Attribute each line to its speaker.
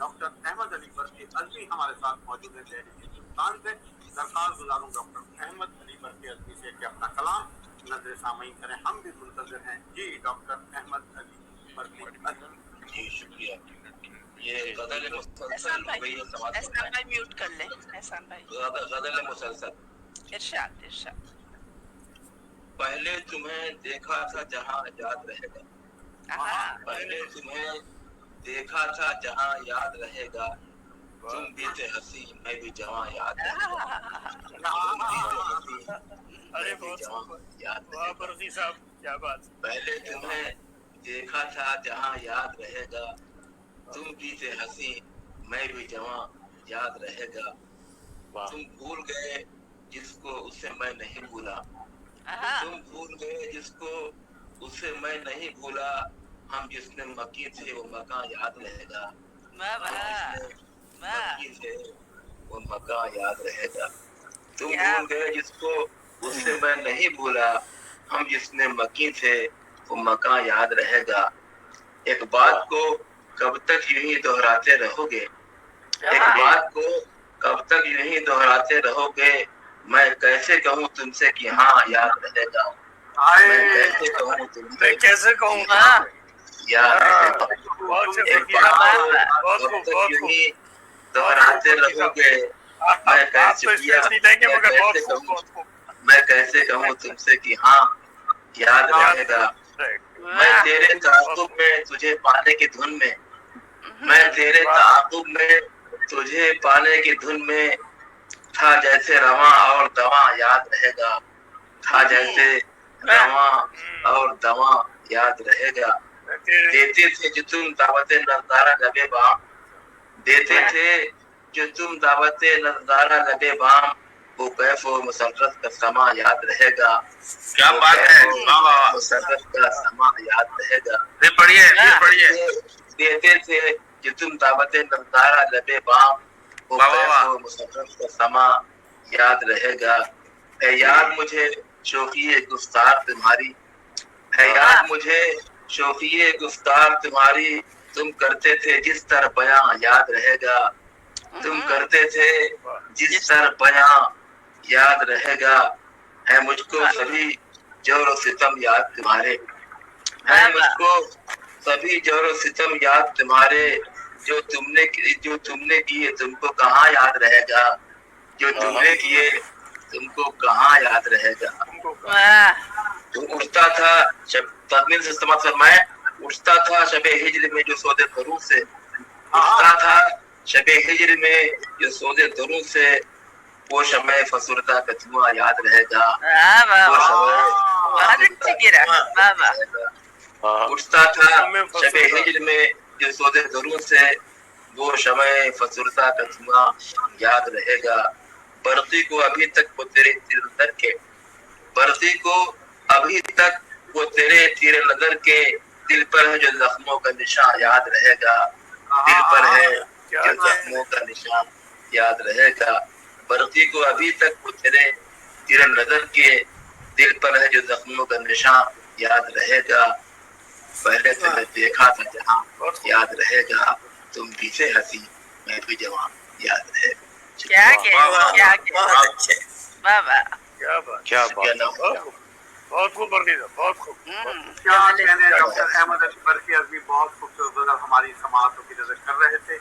Speaker 1: Doctor Ahmad Ali बरकी अज़मी हमारे साथ मौजूद है दिल्ली हिंदुस्तान से। दरख्वास्त गुजारूं डॉक्टर अहमद अली बरकी अज़मी से कि अपना कलाम नजर सामीन करें, हम भी मुंतज़िर हैं। जी डॉक्टर अहमद अली बरकी अज़मी।
Speaker 2: जी शुक्रिया। ये गज़ल मुसलसल हो गई है समाज में।
Speaker 3: एहसान भाई म्यूट कर ले। एहसान भाई
Speaker 2: गज़ल मुसलसल।
Speaker 3: इरशाद इरशाद।
Speaker 2: पहले तुम्हें देखा था जहां याद रहेगा, पहले तुम्हें देखा था जहां याद रहेगा, तुम भी थे हंसी मैं भी जवां याद रहेगा, तुम भी थे हंसी
Speaker 4: अरे
Speaker 2: मैं भी
Speaker 4: बहुत
Speaker 2: जवां याद
Speaker 4: वाह
Speaker 2: रहेगा।
Speaker 4: बरकी साहब, क्या बात।
Speaker 2: पहले तुम्हें देखा था जहां याद रहेगा, तुम भी थे हंसी मैं भी जवां याद रहेगा, तुम भूल गए जिसको उसे मैं नहीं भूला, तुम भूल गए जिसको उसे मैं नहीं भूला, हम जिसने मकी थे वो मकान याद रहेगा, हम जिसने मकी थे वो मकान याद रहेगा, तुम भूल गए जिसको उससे मैं नहीं भूला, हम जिसने मकी थे वो मकान याद रहेगा। एक बात को कब तक यूं ही दोहराते रहोगे, एक बात को कब तक यूं ही दोहराते रहोगे, मैं कैसे कहूँ तुमसे कि हाँ याद रहेगा, मैं कैसे कहूँ तुमसे,
Speaker 4: मैं कैसे कहूँ
Speaker 2: याद रहेगा।
Speaker 4: बहुत
Speaker 2: एक बात को कब तक यूं ही दोहराते रहोगे, मैं कैसे कहूँ, मैं कैसे कहूँ तुमसे कि हाँ याद रहेगा। मैं तेरे ताक़ुब में तुझे पाने की धुन में, मैं तेरे ताक़ुब में तुझे पाने की धुन में था जैसे रवां और दवा याद रहेगा, था जैसे रवां और दवा याद रहेगा। देते थे जो तुम दावते नज़ारा लबे बाम, देते थे जो तुम दावते नज़ारा लबे बाम, वो कैफ व मुसर्रत का समा याद रहेगा। क्या बात है, मुसर्रत का समा याद रहेगा। ये पढ़िए। देते थे जो तुम दावते नज़ारा लबे बाम, वो कैफ व मुसर्रत का समा याद रहेगा। है याद मुझे शौक़िए गुफ्तार तुम्हारी, है याद मुझे शौक़िए गुफ्तार तुम्हारी, तुम करते थे जिस तरह बयां याद रहेगा, तुम करते थे जिस तरह बयां याद रहेगा। है मुझको सभी जोर सितम याद तुम्हारे, है मुझको सभी जोर सितम याद तुम्हारे, जो तुमने किए तुमको कहाँ याद रहेगा, जो तुमने किए तुमको कहाँ याद रहेगा। तुम उठता था तदमीन से इस्तेमाल फरमाए, उठता था शबे हिज्र में जो सौदे दरूं से, उठता था शबे हिज्र में जो सौदे दरूं से, वो शमे फसुरदा का धुआं याद रहेगा, वो उठता था शबे हिज्र में जो सौदे दरूं से, वो शमे फसुरदा का धुआं याद रहेगा। बरकी को अभी तक वो तेरे तीर नजर के, बरकी को अभी तक वो तेरे तीर नजर के, दिल पर है जो जख्मों का निशान याद रहेगा, दिल पर है जो जख्मों का निशान याद रहेगा। बरकी को अभी तक वो तेरे तीर नजर के, दिल पर है जो जख्मों का निशान याद रहेगा। पहले तुम्हें देखा था जहाँ याद रहेगा, तुम भी थे हंसी मैं भी जवां याद रहेगा।
Speaker 3: क्या
Speaker 4: बात, बहुत खूब बरकी साहब, बहुत खूब।
Speaker 1: क्या कहने डॉक्टर अहमद अली बरकी अज़मी, बहुत खूबसूरत गज़ल हमारी समाअतों की नज़र कर रहे थे।